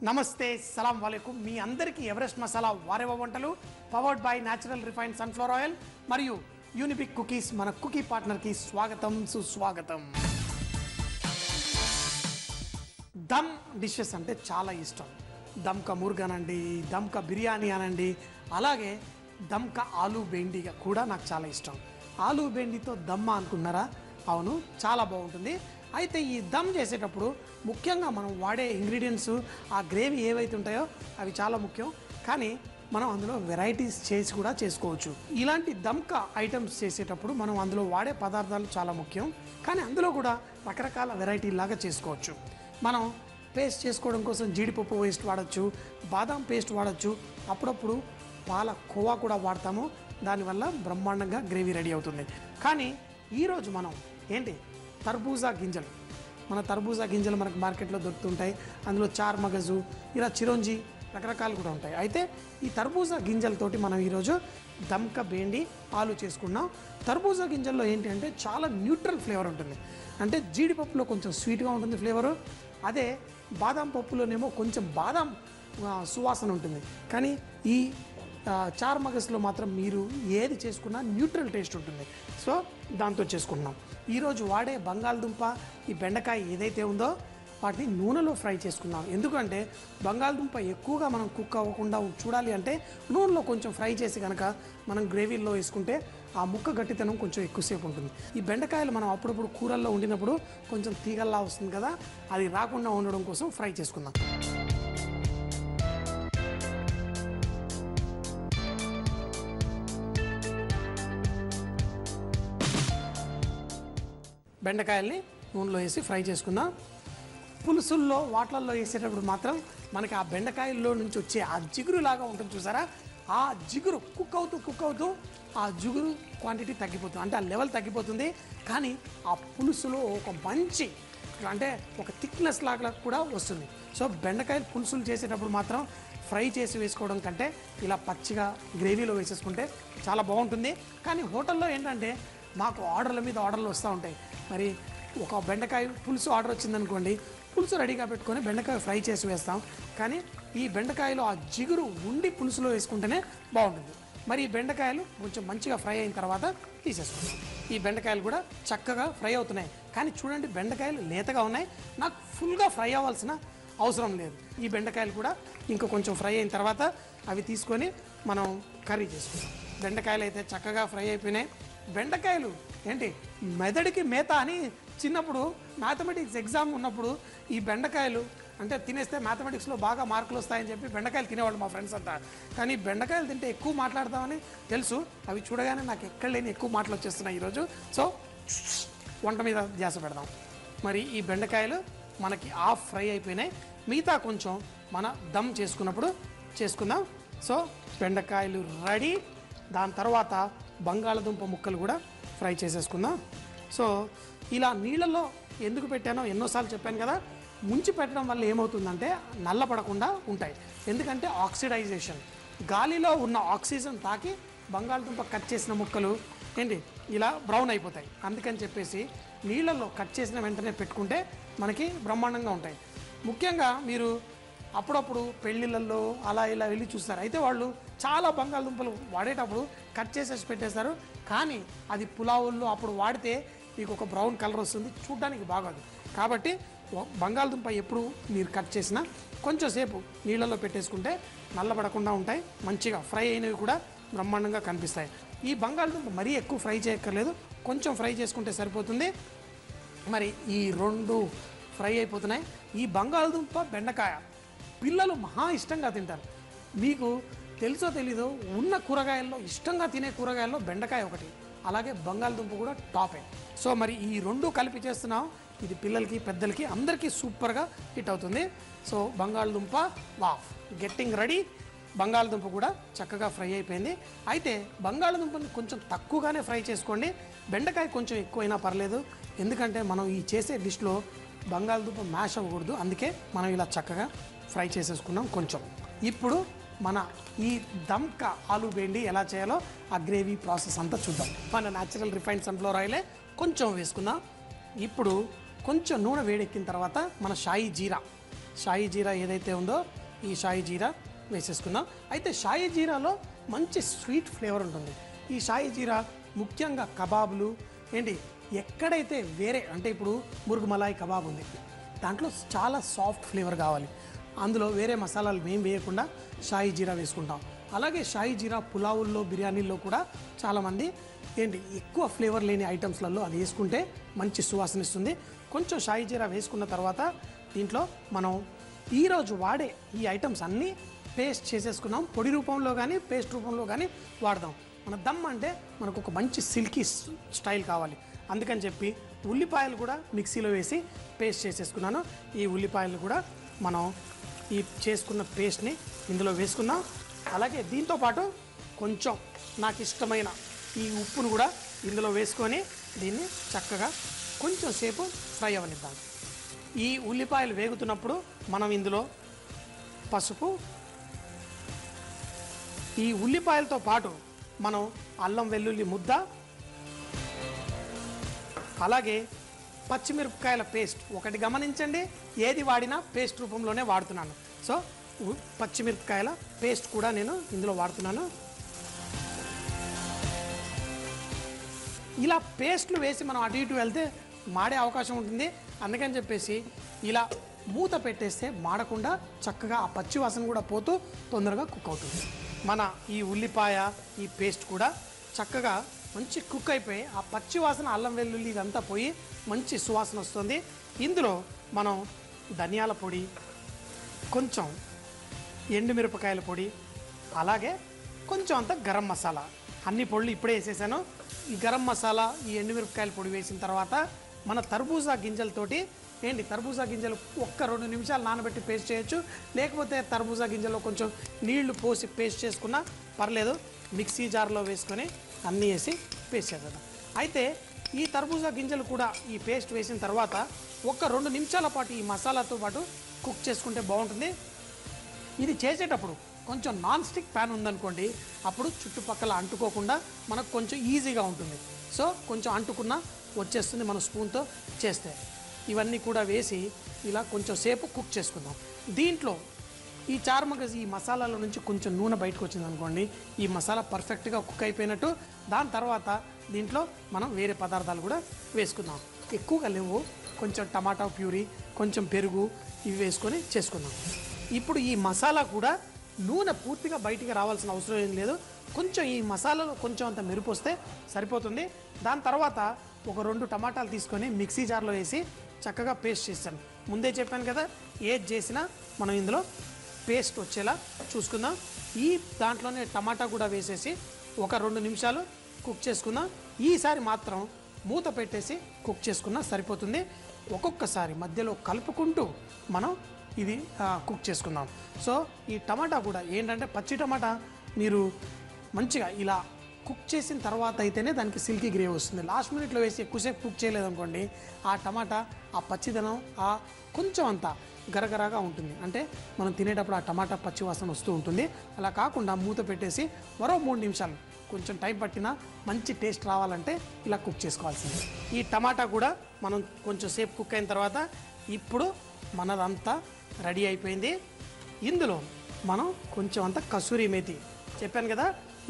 నమస్తే సలాం వాలేకుం మీ అందరికీ ఎవరెస్ట్ మసాలా వారేవ వంటలు powered by natural refined sunflower oil మరియు యూనిబిక్ కుకీస్ మన కుకీ పార్ట్నర్కి స్వాగతం సుస్వాగతం. దమ్ డిషెస్ అంటే చాలా ఇష్టం. దమ్కా ముర్గ్ అనండి, దమ్కా బిర్యానీ అనండి, అలాగే దమ్కా ఆలూ బెండి కూడా నాకు చాలా ఇష్టం. ఆలూ బెండితో దమ్మ అనుకున్నారా? అవును, చాలా బాగుంటుంది. అయితే ఈ దమ్ చేసేటప్పుడు ముఖ్యంగా మనం వాడే ఇంగ్రీడియంట్స్, ఆ గ్రేవీ ఏవైతే ఉంటాయో అవి చాలా ముఖ్యం. కానీ మనం అందులో వెరైటీస్ చేసి కూడా చేసుకోవచ్చు. ఇలాంటి దమ్కా ఐటమ్స్ చేసేటప్పుడు మనం అందులో వాడే పదార్థాలు చాలా ముఖ్యం. కానీ అందులో కూడా రకరకాల వెరైటీ లాగా చేసుకోవచ్చు. మనం పేస్ట్ చేసుకోవడం కోసం జీడిపప్పు పేస్ట్ వాడచ్చు, బాదాం పేస్ట్ వాడచ్చు, అప్పుడప్పుడు పాల కోవా కూడా వాడతాము. దానివల్ల బ్రహ్మాండంగా గ్రేవీ రెడీ అవుతుంది. కానీ ఈరోజు మనం ఏంటి, తర్బూజా గింజలు, మన తర్బూజా గింజలు మనకు మార్కెట్లో దొరుకుతుంటాయి. అందులో చార్ మగజు, ఇలా చిరోంజి రకరకాలు కూడా ఉంటాయి. అయితే ఈ తర్బూజా గింజలతోటి మనం ఈరోజు దమ్కా బెండి ఆలు చేసుకున్నాం. తర్బూజా గింజల్లో ఏంటి అంటే చాలా న్యూట్రల్ ఫ్లేవర్ ఉంటుంది. అంటే జీడిపప్పులో కొంచెం స్వీట్గా ఉంటుంది ఫ్లేవరు, అదే బాదాం పప్పులోనేమో కొంచెం బాదాం సువాసన ఉంటుంది. కానీ ఈ చార్ మగస్లో మాత్రం మీరు ఏది చేసుకున్నా న్యూట్రల్ టేస్ట్ ఉంటుంది. సో దాంతో చేసుకుంటున్నాం. ఈరోజు వాడే బంగాళదుంప, ఈ బెండకాయ ఏదైతే ఉందో వాటిని నూనెలో ఫ్రై చేసుకున్నాం. ఎందుకంటే బంగాళదుంప ఎక్కువగా మనం కుక్ అవ్వకుండా చూడాలి అంటే నూనెలో కొంచెం ఫ్రై చేసి కనుక మనం గ్రేవీలో వేసుకుంటే ఆ ముక్క గట్టితనం కొంచెం ఎక్కువసేపు ఉంటుంది. ఈ బెండకాయలు మనం అప్పుడప్పుడు కూరల్లో వండినప్పుడు కొంచెం తీగల్లా వస్తుంది కదా, అది రాకుండా ఉండడం కోసం ఫ్రై చేసుకుందాం. బెండకాయల్ని నూనెలో వేసి ఫ్రై చేసుకుందాం. పులుసుల్లో వాటర్లో వేసేటప్పుడు మాత్రం మనకి ఆ బెండకాయల్లో నుంచి వచ్చే ఆ జిగురు లాగా ఉంటుంది చూసారా, ఆ జిగురు కుక్ అవుతూ ఆ జిగురు క్వాంటిటీ తగ్గిపోతుంది, అంటే ఆ లెవెల్ తగ్గిపోతుంది. కానీ ఆ పులుసులో ఒక మంచి అంటే ఒక థిక్నెస్ లాగా కూడా వస్తుంది. సో బెండకాయలు పులుసులు చేసేటప్పుడు మాత్రం ఫ్రై చేసి వేసుకోవడం కంటే ఇలా పచ్చిగా గ్రేవీలో వేసేసుకుంటే చాలా బాగుంటుంది. కానీ హోటల్లో ఏంటంటే మాకు ఆర్డర్ల మీద ఆర్డర్లు వస్తూ ఉంటాయి. మరి ఒక బెండకాయ పులుసు ఆర్డర్ వచ్చిందనుకోండి, పులుసు రెడీగా పెట్టుకొని బెండకాయ ఫ్రై చేసి వేస్తాం. కానీ ఈ బెండకాయలో ఆ జిగురు ఉండి పులుసులో వేసుకుంటేనే బాగుంటుంది. మరి ఈ బెండకాయలు కొంచెం మంచిగా ఫ్రై అయిన తర్వాత తీసేసుకుంటాం. ఈ బెండకాయలు కూడా చక్కగా ఫ్రై అవుతున్నాయి. కానీ చూడండి, బెండకాయలు లేతగా ఉన్నాయి, నాకు ఫుల్గా ఫ్రై అవ్వాల్సిన అవసరం లేదు. ఈ బెండకాయలు కూడా ఇంకా కొంచెం ఫ్రై అయిన తర్వాత అవి తీసుకొని మనం కర్రీ చేసుకుంటాం. బెండకాయలు అయితే చక్కగా ఫ్రై అయిపోయినాయి. బెండకాయలు ఏంటి మెదడుకి మేత అని చిన్నప్పుడు మ్యాథమెటిక్స్ ఎగ్జామ్ ఉన్నప్పుడు ఈ బెండకాయలు అంటే తినేస్తే మ్యాథమెటిక్స్లో బాగా మార్కులు వస్తాయని చెప్పి బెండకాయలు తినేవాళ్ళు మా ఫ్రెండ్స్ అంతా. కానీ బెండకాయలు తింటే ఎక్కువ మాట్లాడతామని తెలుసు, అవి చూడగానే నాకు ఎక్కడ లేని ఎక్కువ మాటలు వచ్చేస్తున్నాయి ఈరోజు. సో వంట మీద ధ్యాస పెడదాం. మరి ఈ బెండకాయలు మనకి హాఫ్ ఫ్రై అయిపోయినాయి, మిగతా కొంచెం మన దమ్ చేసుకున్నప్పుడు చేసుకుందాం. సో బెండకాయలు రెడీ. దాని తర్వాత బంగాళదుంప ముక్కలు కూడా ఫ్రై చేసేసుకుందాం. సో ఇలా నీళ్ళల్లో ఎందుకు పెట్టానో ఎన్నోసార్లు చెప్పాను కదా, ముంచి పెట్టడం వల్ల ఏమవుతుందంటే నల్లపడకుండా ఉంటాయి. ఎందుకంటే ఆక్సిడైజేషన్, గాలిలో ఉన్న ఆక్సిజన్ తాకి బంగాళదుంప కట్ చేసిన ముక్కలు ఏంటి ఇలా బ్రౌన్ అయిపోతాయి. అందుకని చెప్పేసి నీళ్ళల్లో కట్ చేసిన వెంటనే పెట్టుకుంటే మనకి బ్రహ్మాండంగా ఉంటాయి. ముఖ్యంగా మీరు అప్పుడప్పుడు పెళ్ళిళ్ళల్లో అలా ఇలా వెళ్ళి చూస్తారు. అయితే వాళ్ళు చాలా బంగాళదుంపలు వాడేటప్పుడు కట్ చేసేసి పెట్టేస్తారు. కానీ అది పులావుల్లో అప్పుడు వాడితే మీకు ఒక బ్రౌన్ కలర్ వస్తుంది, చూడడానికి బాగోదు. కాబట్టి బంగాళదుంప ఎప్పుడు మీరు కట్ చేసినా కొంచెం సేపు నీళ్ళలో పెట్టేసుకుంటే నల్లబడకుండా ఉంటాయి, మంచిగా ఫ్రై అయినవి కూడా బ్రహ్మాండంగా కనిపిస్తాయి. ఈ బంగాళదుంప మరీ ఎక్కువ ఫ్రై చేయక్కర్లేదు, కొంచెం ఫ్రై చేసుకుంటే సరిపోతుంది. మరి ఈ రెండు ఫ్రై అయిపోతున్నాయి. ఈ బంగాళదుంప బెండకాయ పిల్లలు మహా ఇష్టంగా తింటారు. మీకు తెలుసో తెలీదో, ఉన్న కూరగాయల్లో ఇష్టంగా తినే కూరగాయల్లో బెండకాయ ఒకటి, అలాగే బంగాళదుంప కూడా టాపే. సో మరి ఈ రెండు కలిపి చేస్తున్నాం. ఇది పిల్లలకి పెద్దలకి అందరికీ సూపర్గా హిట్ అవుతుంది. సో బంగాళదుంప వాఫ్ గెట్టింగ్ రెడీ. బంగాళదుంప కూడా చక్కగా ఫ్రై అయిపోయింది. అయితే బంగాళదుంపని కొంచెం తక్కువగానే ఫ్రై చేసుకోండి, బెండకాయ కొంచెం ఎక్కువైనా పర్లేదు. ఎందుకంటే మనం ఈ చేసే డిష్లో బంగాళదుంప మ్యాష్ అవ్వకూడదు, అందుకే మనం ఇలా చక్కగా ఫ్రై చేసేసుకున్నాం కొంచెం. ఇప్పుడు మన ఈ దమ్కా ఆలూ బెండి ఎలా చేయాలో ఆ గ్రేవీ ప్రాసెస్ అంతా చూద్దాం. మన న్యాచురల్ రిఫైన్డ్ సన్ఫ్లవర్ ఆయిలే కొంచెం వేసుకుందాం. ఇప్పుడు కొంచెం నూనె వేడెక్కిన తర్వాత మన షాయి జీరా షాయి జీరా ఏదైతే ఉందో ఈ షాయి జీరా వేసేసుకుందాం. అయితే షాయి జీరాలో మంచి స్వీట్ ఫ్లేవర్ ఉంటుంది. ఈ షాయి జీరా ముఖ్యంగా కబాబులు ఏంటి ఎక్కడైతే వేరే అంటే ఇప్పుడు మురుగు మలాయి కబాబ్ ఉంది, దాంట్లో చాలా సాఫ్ట్ ఫ్లేవర్ కావాలి, అందులో వేరే మసాలాలు మేము వేయకుండా షాయి జీరా వేసుకుంటాం. అలాగే షాయి జీరా పులావుల్లో బిర్యానీల్లో కూడా చాలామంది ఏంటి ఎక్కువ ఫ్లేవర్ లేని ఐటమ్స్లలో అది వేసుకుంటే మంచి సువాసన ఇస్తుంది. కొంచెం షాయి జీరా వేసుకున్న తర్వాత దీంట్లో మనం ఈరోజు వాడే ఈ ఐటమ్స్ అన్నీ పేస్ట్ చేసేసుకున్నాం. పొడి రూపంలో కానీ పేస్ట్ రూపంలో కానీ వాడదాం. మన దమ్ అంటే మనకు ఒక మంచి సిల్కీ స్టైల్ కావాలి, అందుకని చెప్పి ఉల్లిపాయలు కూడా మిక్సీలో వేసి పేస్ట్ చేసేసుకున్నాను. ఈ ఉల్లిపాయలు కూడా మనం ఈ చేసుకున్న పేస్ట్ని ఇందులో వేసుకుందాం. అలాగే దీంతోపాటు కొంచెం నాకు ఇష్టమైన ఈ ఉప్పును కూడా ఇందులో వేసుకొని దీన్ని చక్కగా కొంచెం సేపు ఫ్రై అవనిద్దాం. ఈ ఉల్లిపాయలు వేగుతున్నప్పుడు మనం ఇందులో పసుపు, ఈ ఉల్లిపాయలతో పాటు మనం అల్లం వెల్లుల్లి ముద్ద, అలాగే పచ్చిమిరపకాయల పేస్ట్, ఒకటి గమనించండి ఏది వాడినా పేస్ట్ రూపంలోనే వాడుతున్నాను. సో పచ్చిమిరపకాయల పేస్ట్ కూడా నేను ఇందులో వాడుతున్నాను. ఇలా పేస్ట్లు వేసి మనం అటు ఇటు వెళ్తే మాడే అవకాశం ఉంటుంది, అందుకని చెప్పేసి ఇలా మూత పెట్టేస్తే మాడకుండా చక్కగా ఆ పచ్చి వాసన కూడా పోతూ తొందరగా కుక్ అవుతుంది. మన ఈ ఉల్లిపాయ ఈ పేస్ట్ కూడా చక్కగా మంచి కుక్ అయిపోయి ఆ పచ్చి వాసన అల్లం వెల్లుల్లి ఇదంతా పోయి మంచి సువాసన వస్తుంది. ఇందులో మనం ధనియాల పొడి, కొంచెం ఎండుమిరపకాయల పొడి, అలాగే కొంచెం అంత గరం మసాలా, అన్ని పొడులు ఇప్పుడే వేసేసాను. ఈ గరం మసాలా ఈ ఎండుమిరపకాయల పొడి వేసిన తర్వాత మన తర్బూజా గింజలతోటి ఏంటి తర్బూజా గింజలు 1-2 నిమిషాలు నానబెట్టి పేస్ట్ చేయొచ్చు, లేకపోతే తర్బూజా గింజల్లో కొంచెం నీళ్లు పోసి పేస్ట్ చేసుకున్నా పర్లేదు. మిక్సీ జార్లో వేసుకొని అన్నీ వేసి పేస్ట్ చేద్దాం. అయితే ఈ తర్బూజా గింజలు కూడా ఈ పేస్ట్ వేసిన తర్వాత 1-2 నిమిషాల పాటు ఈ మసాలాతో పాటు కుక్ చేసుకుంటే బాగుంటుంది. ఇది చేసేటప్పుడు కొంచెం నాన్ స్టిక్ ప్యాన్ ఉందనుకోండి, అప్పుడు చుట్టుపక్కల అంటుకోకుండా మనకు కొంచెం ఈజీగా ఉంటుంది. సో కొంచెం అంటుకున్నా వచ్చేస్తుంది మనం స్పూన్తో చేస్తే. ఇవన్నీ కూడా వేసి ఇలా కొంచెం సేపు కుక్ చేసుకుందాం. దీంట్లో ఈ చార్మగజ్ ఈ మసాలాల నుంచి కొంచెం నూనె బయటకు వచ్చింది అనుకోండి, ఈ మసాలా పర్ఫెక్ట్గా కుక్ అయిపోయినట్టు. దాని తర్వాత దీంట్లో మనం వేరే పదార్థాలు కూడా వేసుకుందాం. ఎక్కువగా లేవు, కొంచెం టమాటా ప్యూరీ, కొంచెం పెరుగు ఇవి వేసుకొని చేసుకుందాం. ఇప్పుడు ఈ మసాలా కూడా నూనె పూర్తిగా బయటికి రావాల్సిన అవసరం ఏం లేదు, కొంచెం ఈ మసాలాలో కొంచెం అంత మెరుపు వస్తే సరిపోతుంది. దాని తర్వాత 1-2 టమాటాలు తీసుకొని మిక్సీ జార్లో వేసి చక్కగా పేస్ట్ చేస్తాను. ముందే చెప్పాను కదా, ఏది చేసినా మనం ఇందులో పేస్ట్ వచ్చేలా చూసుకుందాం. ఈ దాంట్లోనే టమాటా కూడా వేసేసి 1-2 నిమిషాలు కుక్ చేసుకుందాం. ఈసారి మాత్రం మూత పెట్టేసి కుక్ చేసుకున్నా సరిపోతుంది. ఒక్కొక్కసారి మధ్యలో కలుపుకుంటూ మనం ఇది కుక్ చేసుకుందాం. సో ఈ టమాటా కూడా ఏంటంటే పచ్చి టమాటా మీరు మంచిగా ఇలా కుక్ చేసిన తర్వాత అయితేనే దానికి సిల్కీ గ్రేవీ వస్తుంది. లాస్ట్ మినిట్లో వేసి ఎక్కువసేపు కుక్ చేయలేదనుకోండి, ఆ టమాటా ఆ పచ్చిదనం ఆ కొంచెం అంతా గరగరాగా ఉంటుంది, అంటే మనం తినేటప్పుడు ఆ టమాటా పచ్చి వాసన వస్తూ ఉంటుంది. అలా కాకుండా మూత పెట్టేసి మరో 3 నిమిషాలు కొంచెం టైం పట్టినా మంచి టేస్ట్ రావాలంటే ఇలా కుక్ చేసుకోవాల్సింది. ఈ టమాటా కూడా మనం కొంచెం సేపు కుక్ అయిన తర్వాత ఇప్పుడు మనదంతా రెడీ అయిపోయింది. ఇందులో మనం కొంచెం అంత కసూరి మేతి, చెప్పాను కదా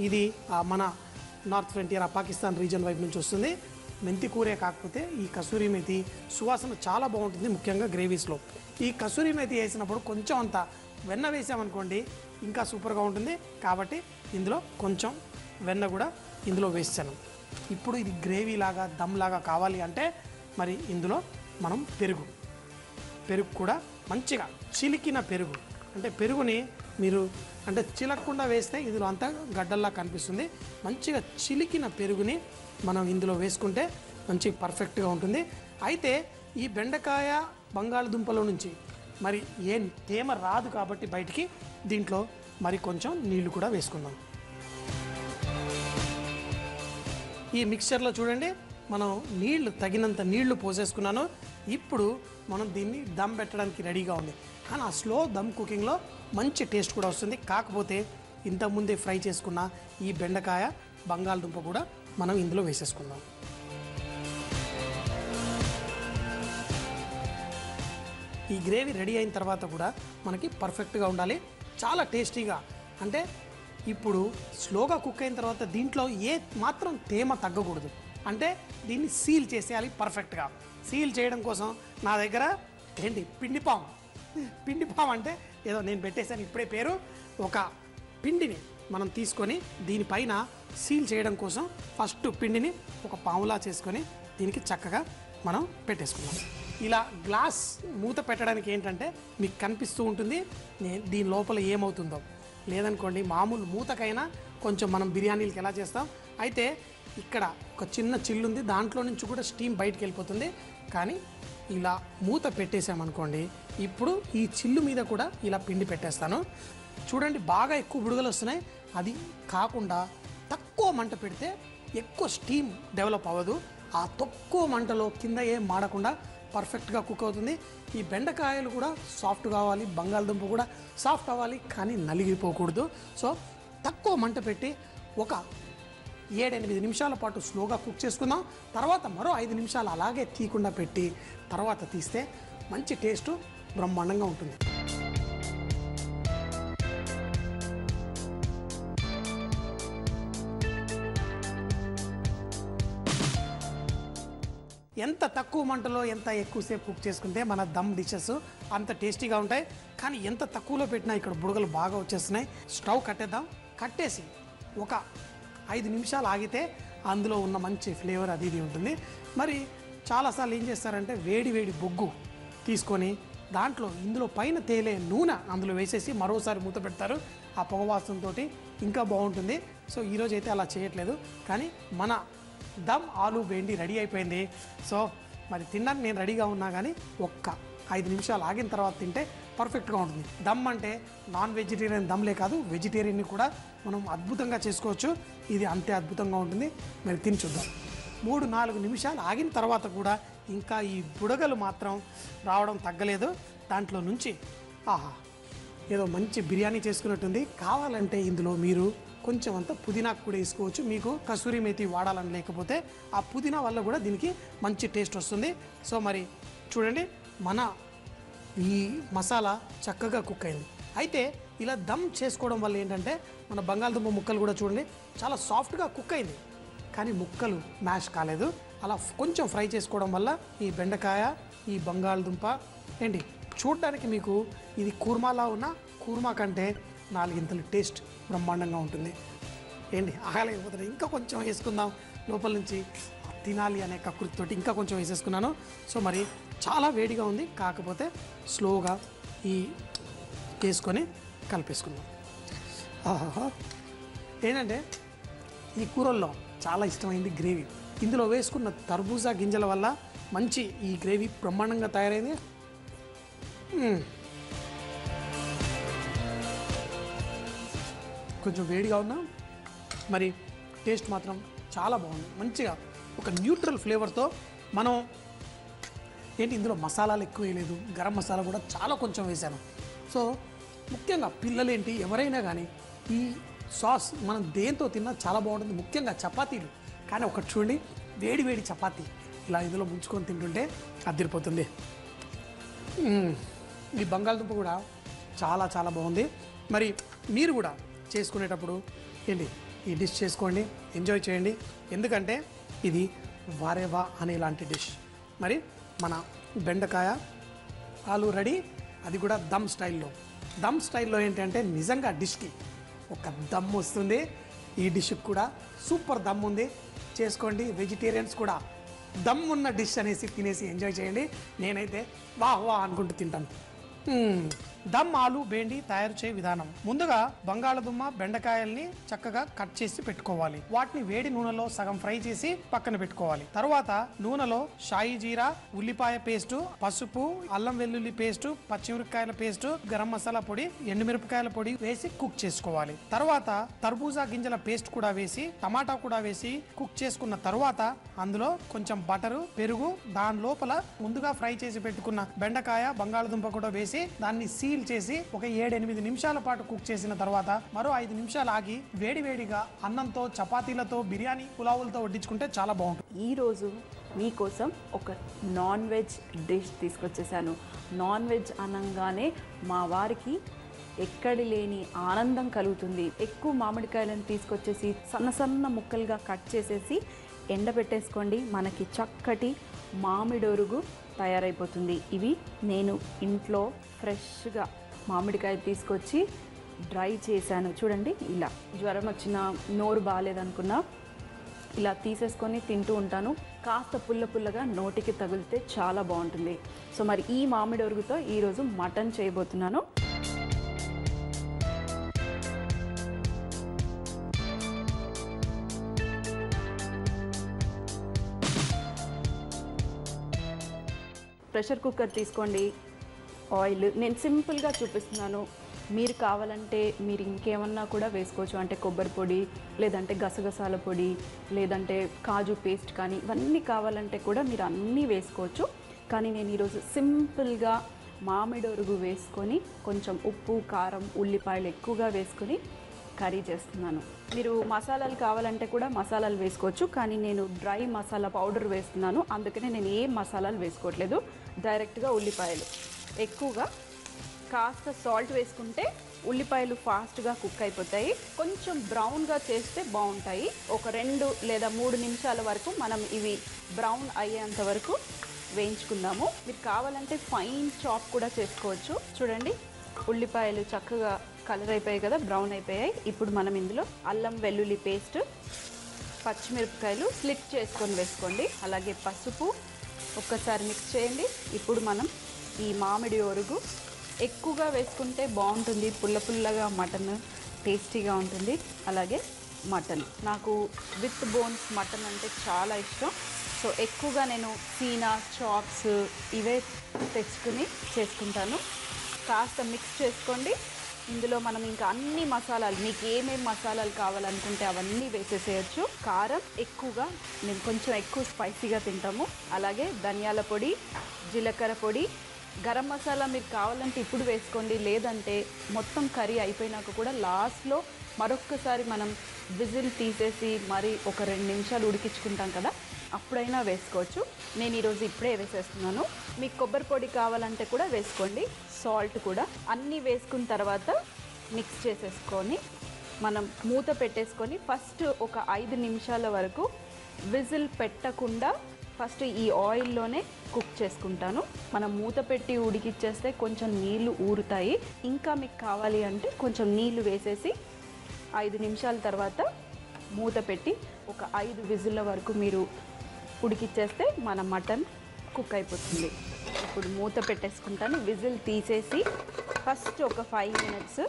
ఇది మన నార్త్ ఫ్రంటియర్ పాకిస్తాన్ రీజన్ వైపు నుంచి వస్తుంది. మెంతి కూరే కాకపోతే ఈ కసూరి మేతి సువాసన చాలా బాగుంటుంది, ముఖ్యంగా గ్రేవీస్లో. ఈ కసూరి మేతి వేసినప్పుడు కొంచెం అంత వెన్న వేసామనుకోండి ఇంకా సూపర్గా ఉంటుంది. కాబట్టి ఇందులో కొంచెం వెన్న కూడా ఇందులో వేసాను. ఇప్పుడు ఇది గ్రేవీ లాగా దమ్ లాగా కావాలి అంటే మరి ఇందులో మనం పెరుగు కూడా మంచిగా చిలికిన పెరుగు, అంటే పెరుగుని మీరు అంటే చిలకకుండా వేస్తే ఇందులో అంతా గడ్డల్లా కనిపిస్తుంది. మంచిగా చిలికిన పెరుగుని మనం ఇందులో వేసుకుంటే మంచి పర్ఫెక్ట్గా ఉంటుంది. అయితే ఈ బెండకాయ బంగాళదుంపలో నుంచి మరి ఏం తేమ రాదు కాబట్టి బయటికి దీంట్లో మరి కొంచెం నీళ్లు కూడా వేసుకుందాం. ఈ మిక్చర్లో చూడండి మనం నీళ్లు తగినంత నీళ్లు పోసేసుకున్నాను. ఇప్పుడు మనం దీన్ని దమ్ పెట్టడానికి రెడీగా ఉంది. కానీ ఆ స్లో దమ్ కుకింగ్లో మంచి టేస్ట్ కూడా వస్తుంది. కాకపోతే ఇంతకుముందే ఫ్రై చేసుకున్న ఈ బెండకాయ బంగాళదుంప కూడా మనం ఇందులో వేసేసుకుందాం. ఈ గ్రేవీ రెడీ అయిన తర్వాత కూడా మనకి పర్ఫెక్ట్గా ఉండాలి, చాలా టేస్టీగా. అంటే ఇప్పుడు స్లోగా కుక్ అయిన తర్వాత దీంట్లో ఏ మాత్రం తేమ తగ్గకూడదు, అంటే దీన్ని సీల్ చేసేయాలి పర్ఫెక్ట్గా. సీల్ చేయడం కోసం నా దగ్గర పిండి పాం అంటే ఏదో నేను పెట్టేశాను ఇప్పుడే పేరు. ఒక పిండిని మనం తీసుకొని దీనిపైన సీల్ చేయడం కోసం ఫస్ట్ పిండిని ఒక పాములా చేసుకొని దీనికి చక్కగా మనం పెట్టేసుకున్నాం. ఇలా గ్లాస్ మూత పెట్టడానికి ఏంటంటే మీకు కనిపిస్తూ ఉంటుంది దీని లోపల ఏమవుతుందో. లేదనుకోండి మామూలు మూతకైనా కొంచెం మనం బిర్యానీలకి ఎలా చేస్తాం, అయితే ఇక్కడ ఒక చిన్న చిల్లు ఉంది, దాంట్లో నుంచి కూడా స్టీమ్ బయటికి వెళ్ళిపోతుంది. కానీ ఇలా మూత పెట్టేసామనుకోండి, ఇప్పుడు ఈ చిల్లు మీద కూడా ఇలా పిండి పెట్టేస్తాను. చూడండి బాగా ఎక్కువ బుడగలు వస్తున్నాయి. అది కాకుండా తక్కువ మంట పెడితే ఎక్కువ స్టీమ్ డెవలప్ అవ్వదు. ఆ తక్కువ మంటలో కింద ఏం మాడకుండా పర్ఫెక్ట్గా కుక్ అవుతుంది. ఈ బెండకాయలు కూడా సాఫ్ట్ కావాలి, బంగాళదుంప కూడా సాఫ్ట్ అవ్వాలి, కానీ నలిగిపోకూడదు. సో తక్కువ మంట పెట్టి ఒక 7-8 నిమిషాల పాటు స్లోగా కుక్ చేసుకుందాం. తర్వాత మరో 5 నిమిషాలు అలాగే తీయకుండా పెట్టి తర్వాత తీస్తే మంచి టేస్టు బ్రహ్మాండంగా ఉంటుంది. ఎంత తక్కువ మంటలో ఎంత ఎక్కువసేపు కుక్ చేసుకుంటే మన దమ్ డిషెస్ అంత టేస్టీగా ఉంటాయి. కానీ ఎంత తక్కువలో పెట్టినా ఇక్కడ బుడగలు బాగా వచ్చేస్తున్నాయి. స్టవ్ కట్టేద్దాం. కట్టేసి ఒక 5 నిమిషాలు ఆగితే అందులో ఉన్న మంచి ఫ్లేవర్ అది ఇది ఉంటుంది. మరి చాలాసార్లు ఏం చేస్తారంటే వేడి బొగ్గు తీసుకొని ఇందులో పైన తేలే నూనె అందులో వేసేసి మరోసారి మూత పెడతారు. ఆ పొగవాసనతో ఇంకా బాగుంటుంది. సో ఈరోజు అయితే అలా చేయట్లేదు. కానీ మన దమ్ ఆలు బెండి రెడీ అయిపోయింది. సో మరి తినడానికి నేను రెడీగా ఉన్నా, కానీ ఒక్క 5 నిమిషాలు ఆగిన తర్వాత తింటే పర్ఫెక్ట్గా ఉంటుంది. దమ్ అంటే నాన్ వెజిటేరియన్ దమ్లే కాదు, వెజిటేరియన్ని కూడా మనం అద్భుతంగా చేసుకోవచ్చు. ఇది అంతే అద్భుతంగా ఉంటుంది. మరి తిని చూద్దాం. 3-4 నిమిషాలు ఆగిన తర్వాత కూడా ఇంకా ఈ బుడగలు మాత్రం రావడం తగ్గలేదు. దాంట్లో నుంచి ఆహా ఏదో మంచి బిర్యానీ చేసుకున్నట్టుంది. కావాలంటే ఇందులో మీరు కొంచెం అంత పుదీనాకు కూడా వేసుకోవచ్చు. మీకు కసూరి మేతి వాడాలని లేకపోతే ఆ పుదీనా వల్ల కూడా దీనికి మంచి టేస్ట్ వస్తుంది. సో మరి చూడండి మన ఈ మసాలా చక్కగా కుక్ అయింది. అయితే ఇలా దమ్ చేసుకోవడం వల్ల ఏంటంటే మన బంగాళదుంప ముక్కలు కూడా చూడండి చాలా సాఫ్ట్గా కుక్ అయింది, కానీ ముక్కలు మ్యాష్ కాలేదు. అలా కొంచెం ఫ్రై చేసుకోవడం వల్ల ఈ బెండకాయ ఈ బంగాళదుంప చూడడానికి మీకు ఇది కూర్మాలా ఉన్న కూర్మా కంటే 4 ఇంతలు టేస్ట్ బ్రహ్మాండంగా ఉంటుంది. ఆగలేకపోతుంది. ఇంకా కొంచెం వేసుకుందాం లోపల నుంచి తినాలి అనే కకృతితోటి ఇంకా కొంచెం వేసేసుకున్నాను. సో మరి చాలా వేడిగా ఉంది, కాకపోతే స్లోగా వేసుకొని కలిపేసుకుందాం. ఆహా ఏంటంటే ఈ కూరల్లో చాలా ఇష్టమైంది గ్రేవీ. ఇందులో వేసుకున్న తర్బూజా గింజల వల్ల మంచి ఈ గ్రేవీ బ్రహ్మాండంగా తయారైంది. కొంచెం వేడిగా ఉన్నా మరి టేస్ట్ మాత్రం చాలా బాగుంది. మంచిగా ఒక న్యూట్రల్ ఫ్లేవర్తో మనం ఇందులో మసాలాలు ఎక్కువ వేయలేదు, గరం మసాలా కూడా చాలా కొంచెం వేసాను. సో ముఖ్యంగా పిల్లలు ఎవరైనా కానీ ఈ సాస్ మనం దేంతో తిన్నా చాలా బాగుంటుంది. ముఖ్యంగా చపాతీలు. కానీ ఒకటి చూడండి, వేడి చపాతీ ఇలా ఇందులో ముంచుకొని తింటుంటే అదిరిపోతుంది. ఈ బంగాళదుంప కూడా చాలా చాలా బాగుంది. మరి మీరు కూడా చేసుకునేటప్పుడు ఈ డిష్ చేసుకోండి, ఎంజాయ్ చేయండి. ఎందుకంటే ఇది వారేవా అనేలాంటి డిష్. మరి మన బెండకాయ ఆలు రెడీ, అది కూడా దమ్ స్టైల్లో. దమ్ స్టైల్లో ఏంటంటే నిజంగా డిష్కి ఒక దమ్ వస్తుంది. ఈ డిష్కి కూడా సూపర్ దమ్ ఉంది. చేసుకోండి. వెజిటేరియన్స్ కూడా దమ్ ఉన్న డిష్ అనేసి తినేసి ఎంజాయ్ చేయండి. నేనైతే వాహ్ అనుకుంటూ తింటాను. దమ్ ఆలు బెండి తయారు చేయ విధానం. ముందుగా బంగాళదుంప బెండకాయల్ని చక్కగా కట్ చేసి పెట్టుకోవాలి. వాటిని వేడి నూనెలో సగం ఫ్రై చేసి పక్కన పెట్టుకోవాలి. తర్వాత నూనెలో షాయి జీరా, ఉల్లిపాయ పేస్ట్, పసుపు, అల్లం వెల్లుల్లి పేస్ట్, పచ్చిమిరపకాయల పేస్ట్, గరం మసాలా పొడి, ఎండుమిరపకాయల పొడి వేసి కుక్ చేసుకోవాలి. తర్వాత తర్బూజా గింజల పేస్ట్ కూడా వేసి టమాటా కూడా వేసి కుక్ చేసుకున్న తర్వాత అందులో కొంచెం బటరు, పెరుగు, దాని లోపల ముందుగా ఫ్రై చేసి పెట్టుకున్న బెండకాయ బంగాళదుంప కూడా వేసి దాన్ని సీల్ చేసి ఒక 7-8 నిమిషాల పాటు కుక్ చేసిన తర్వాత మరో 5 నిమిషాలు ఆగి వేడిగా అన్నంతో, చపాతీలతో, బిర్యానీ పులావులతో వడ్డించుకుంటే చాలా బాగుంటుంది. ఈ రోజు మీకోసం ఒక నాన్ వెజ్ డిష్ తీసుకొచ్చేసాను. నాన్ వెజ్ అనగానే మా వారికి ఎక్కడి లేని ఆనందం కలుగుతుంది. ఎక్కువ మామిడికాయలను తీసుకొచ్చేసి సన్న సన్న ముక్కలుగా కట్ చేసేసి ఎండబెట్టేసుకోండి. మనకి చక్కటి మామిడొరుగు తయారైపోతుంది. ఇవి నేను ఇంట్లో ఫ్రెష్గా మామిడికాయ తీసుకొచ్చి డ్రై చేశాను. చూడండి, ఇలా జ్వరం వచ్చినా నోరు బాగాలేదనుకున్నా ఇలా తీసేసుకొని తింటూ ఉంటాను. కాస్త పుల్ల పుల్లగా నోటికి తగిలితే చాలా బాగుంటుంది. సో మరి ఈ మామిడి ఒరుగుతో ఈరోజు మటన్ చేయబోతున్నాను. ప్రెషర్ కుక్కర్ తీసుకోండి. ఆయిల్ నేను సింపుల్గా చూపిస్తున్నాను. మీరు కావాలంటే మీరు ఇంకేమన్నా కూడా వేసుకోవచ్చు. అంటే కొబ్బరి పొడి, లేదంటే గసగసాల పొడి, లేదంటే కాజు పేస్ట్ కానీ ఇవన్నీ కావాలంటే కూడా మీరు అన్నీ వేసుకోవచ్చు. కానీ నేను ఈరోజు సింపుల్గా మామిడొరుగు వేసుకొని కొంచెం ఉప్పు, కారం, ఉల్లిపాయలు ఎక్కువగా వేసుకొని కర్రీ చేస్తున్నాను. మీరు మసాలాలు కావాలంటే కూడా మసాలాలు వేసుకోవచ్చు. కానీ నేను డ్రై మసాలా పౌడర్ వేస్తున్నాను. అందుకనే నేను ఏ మసాలాలు వేసుకోవట్లేదు. డైరెక్ట్గా ఉల్లిపాయలు ఎక్కువగా కాస్త సాల్ట్ వేసుకుంటే ఉల్లిపాయలు ఫాస్ట్గా కుక్ అయిపోతాయి. కొంచెం బ్రౌన్గా చేస్తే బాగుంటాయి. ఒక 2 లేదా 3 నిమిషాల వరకు మనం ఇవి బ్రౌన్ అయ్యేంత వరకు వేయించుకుందాము. మీరు కావాలంటే ఫైన్ చాప్ కూడా చేసుకోవచ్చు. చూడండి, ఉల్లిపాయలు చక్కగా కలర్ అయిపోయాయి కదా, బ్రౌన్ అయిపోయాయి. ఇప్పుడు మనం ఇందులో అల్లం వెల్లుల్లి పేస్ట్, పచ్చిమిరపకాయలు స్లిట్ చేసుకొని వేసుకోండి. అలాగే పసుపు ఒక్కసారి మిక్స్ చేయండి. ఇప్పుడు మనం ఈ మామిడి ఒరుగు ఎక్కువగా వేసుకుంటే బాగుంటుంది. పుల్ల పుల్లగా మటన్ టేస్టీగా ఉంటుంది. అలాగే మటన్ నాకు విత్ బోన్స్ మటన్ అంటే చాలా ఇష్టం. సో ఎక్కువగా నేను సీనా, చాప్స్ ఇవే తెచ్చుకుని చేసుకుంటాను. కాస్త మిక్స్ చేసుకోండి. ఇందులో మనం ఇంకా అన్ని మసాలాలు, మీకు ఏమేమి మసాలాలు కావాలనుకుంటే అవన్నీ వేసేసేయచ్చు. కారం ఎక్కువగా, మేము కొంచెం ఎక్కువ స్పైసీగా తింటాము. అలాగే ధనియాల పొడి, జీలకర్ర పొడి, గరం మసాలా మీరు కావాలంటే ఇప్పుడు వేసుకోండి. లేదంటే మొత్తం కర్రీ అయిపోయినాక కూడా లాస్ట్లో మరొక్కసారి మనం విజిల్ తీసేసి మరి ఒక 2 నిమిషాలు ఉడికించుకుంటాం కదా, అప్పుడైనా వేసుకోవచ్చు. నేను ఈరోజు ఇప్పుడే వేసేస్తున్నాను. మీకు కొబ్బరి పొడి కావాలంటే కూడా వేసుకోండి. సాల్ట్ కూడా అన్నీ వేసుకున్న తర్వాత మిక్స్ చేసేసుకొని మనం మూత పెట్టేసుకొని ఫస్ట్ ఒక 5 నిమిషాల వరకు విజిల్ పెట్టకుండా ఫస్ట్ ఈ ఆయిల్లోనే కుక్ చేసుకుంటాను. మనం మూత పెట్టి ఉడికిచ్చేస్తే కొంచెం నీళ్లు ఊరుతాయి. ఇంకా మీకు కావాలి అంటే కొంచెం నీళ్లు వేసేసి 5 నిమిషాల తర్వాత మూత పెట్టి ఒక 5 విజిల్ల వరకు మీరు ఉడికిచ్చేస్తే మన మటన్ కుక్ అయిపోతుంది. ఇప్పుడు మూత పెట్టేసుకుంటాను. విజిల్ తీసేసి ఫస్ట్ ఒక 5 మినిట్స్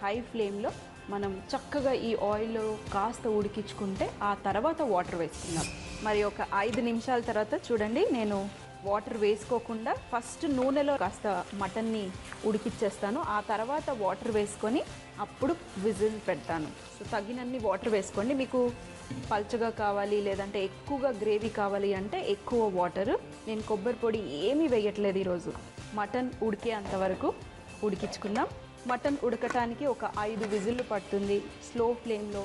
హై ఫ్లేమ్లో మనం చక్కగా ఈ ఆయిల్లో కాస్త ఉడికించుకుంటే ఆ తర్వాత వాటర్ వేసుకుందాం. మరి ఒక 5 నిమిషాల తర్వాత చూడండి, నేను వాటర్ వేసుకోకుండా ఫస్ట్ నూనెలో కాస్త మటన్ని ఉడికిచ్చేస్తాను. ఆ తర్వాత వాటర్ వేసుకొని అప్పుడు విజిల్ పెడతాను. సో తగినన్ని వాటర్ వేసుకోండి. మీకు పల్చగా కావాలి లేదంటే ఎక్కువగా గ్రేవీ కావాలి అంటే ఎక్కువ వాటర్. నేను కొబ్బరి పొడి ఏమీ వేయట్లేదు ఈరోజు. మటన్ ఉడికే అంతవరకు ఉడికించుకుందాం. మటన్ ఉడకటానికి ఒక 5 విజిల్లు పడుతుంది. స్లో ఫ్లేమ్లో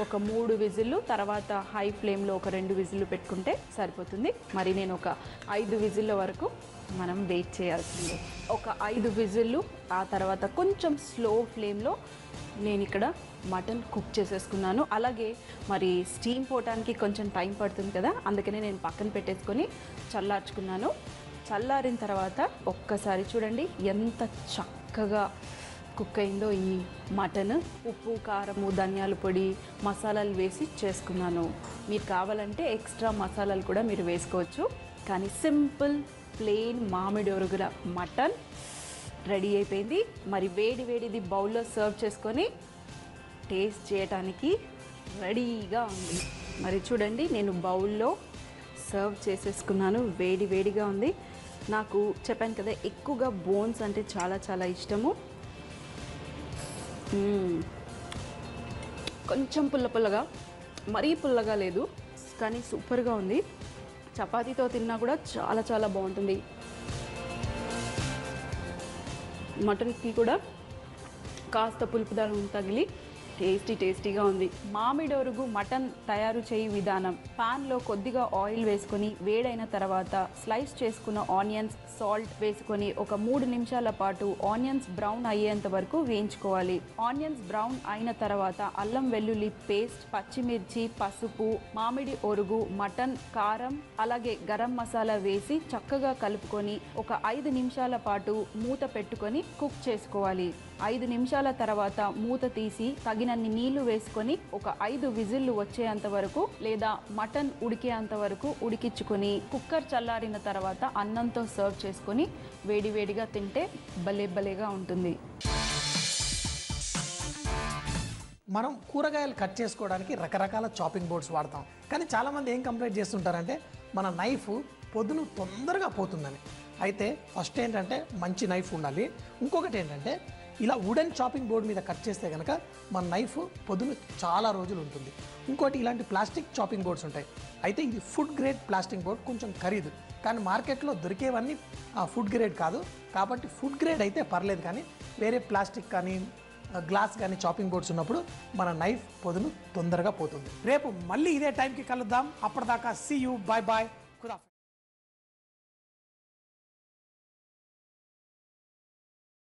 ఒక 3 విజిల్లు, తర్వాత హై ఫ్లేమ్లో ఒక 2 విజిల్లు పెట్టుకుంటే సరిపోతుంది. మరి నేను ఒక 5 విజిల్ల వరకు మనం వెయిట్ చేయాల్సిందే. ఒక 5 విజిల్లు ఆ తర్వాత కొంచెం స్లో ఫ్లేమ్లో నేను ఇక్కడ మటన్ కుక్ చేసేసుకున్నాను. అలాగే మరి స్టీమ్ పోవటానికి కొంచెం టైం పడుతుంది కదా, అందుకనే నేను పక్కన పెట్టేసుకొని చల్లార్చుకున్నాను. చల్లారిన తర్వాత ఒక్కసారి చూడండి ఎంత చక్కగా కుక్ అయిందో ఈ మటన్. ఉప్పు, కారము, ధనియాల పొడి, మసాలాలు వేసి చేసుకున్నాను. మీరు కావాలంటే ఎక్స్ట్రా మసాలాలు కూడా మీరు వేసుకోవచ్చు. కానీ సింపుల్ ప్లెయిన్ మామిడి ఒరుగుల మటన్ రెడీ అయిపోయింది. మరి వేడి వేడిది బౌల్లో సర్వ్ చేసుకొని టేస్ట్ చేయడానికి రెడీగా ఉంది. మరి చూడండి, నేను బౌల్లో సర్వ్ చేసేసుకున్నాను. వేడి వేడిగా ఉంది. నాకు చెప్పాను కదా ఎక్కువగా బోన్స్ అంటే చాలా చాలా ఇష్టము. కొంచెం పుల్ల పుల్లగా, మరీ పుల్లగా లేదు, కానీ సూపర్గా ఉంది. చపాతీతో తిన్నా కూడా చాలా చాలా బాగుంటుంది. మటన్కి కూడా కాస్త పులుపుదనం తగిలి టేస్టీగా ఉంది. మామిడోరుగు మటన్ తయారు చేయి విధానం. పాన్లో కొద్దిగా ఆయిల్ వేసుకొని వేడైన తర్వాత స్లైస్ చేసుకున్న ఆనియన్స్, సాల్ట్ వేసుకొని ఒక 3 నిమిషాల పాటు ఆనియన్స్ బ్రౌన్ అయ్యేంత వరకు వేయించుకోవాలి. ఆనియన్స్ బ్రౌన్ అయిన తర్వాత అల్లం వెల్లుల్లి పేస్ట్, పచ్చిమిర్చి, పసుపు, మామిడి ఒరుగు, మటన్, కారం అలాగే గరం మసాలా వేసి చక్కగా కలుపుకొని ఒక 5 నిమిషాల పాటు మూత పెట్టుకొని కుక్ చేసుకోవాలి. 5 నిమిషాల తర్వాత మూత తీసి తగినన్ని నీళ్లు వేసుకొని ఒక 5 విజిల్లు వచ్చేంత వరకు లేదా మటన్ ఉడికేంత వరకు ఉడికించుకొని కుక్కర్ చల్లారిన తర్వాత అన్నంతో సర్వ్ చేసుకొని వేడివేడిగా తింటే భలేగా ఉంటుంది. మనం కూరగాయలు కట్ చేసుకోవడానికి రకరకాల చాపింగ్ బోర్డ్స్ వాడతాం, కానీ చాలామంది ఏం కంప్లైంట్ చేస్తుంటారంటే మన నైఫ్ పొద్దును తొందరగా పోతుందని. అయితే ఫస్ట్ ఏంటంటే మంచి నైఫ్ ఉండాలి. ఇంకొకటి ఏంటంటే ఇలా వుడెన్ చాపింగ్ బోర్డ్ మీద కట్ చేస్తే కనుక మన నైఫ్ పొద్దున చాలా రోజులు ఉంటుంది. ఇంకోటి ఇలాంటి ప్లాస్టిక్ చాపింగ్ బోర్డ్స్ ఉంటాయి. అయితే ఇది ఫుడ్ గ్రేడ్ ప్లాస్టిక్ బోర్డ్, కొంచెం ఖరీదు, కానీ మార్కెట్లో దొరికేవన్నీ ఫుడ్ గ్రేడ్ కాదు. కాబట్టి ఫుడ్ గ్రేడ్ అయితే పర్లేదు, కానీ వేరే ప్లాస్టిక్ కానీ గ్లాస్ కానీ చాపింగ్ బోర్డ్స్ ఉన్నప్పుడు మన నైఫ్ పొదును తొందరగా పోతుంది. రేపు మళ్ళీ ఇదే టైంకి కలుద్దాం. అప్పటిదాకా see you, bye bye, Khuda.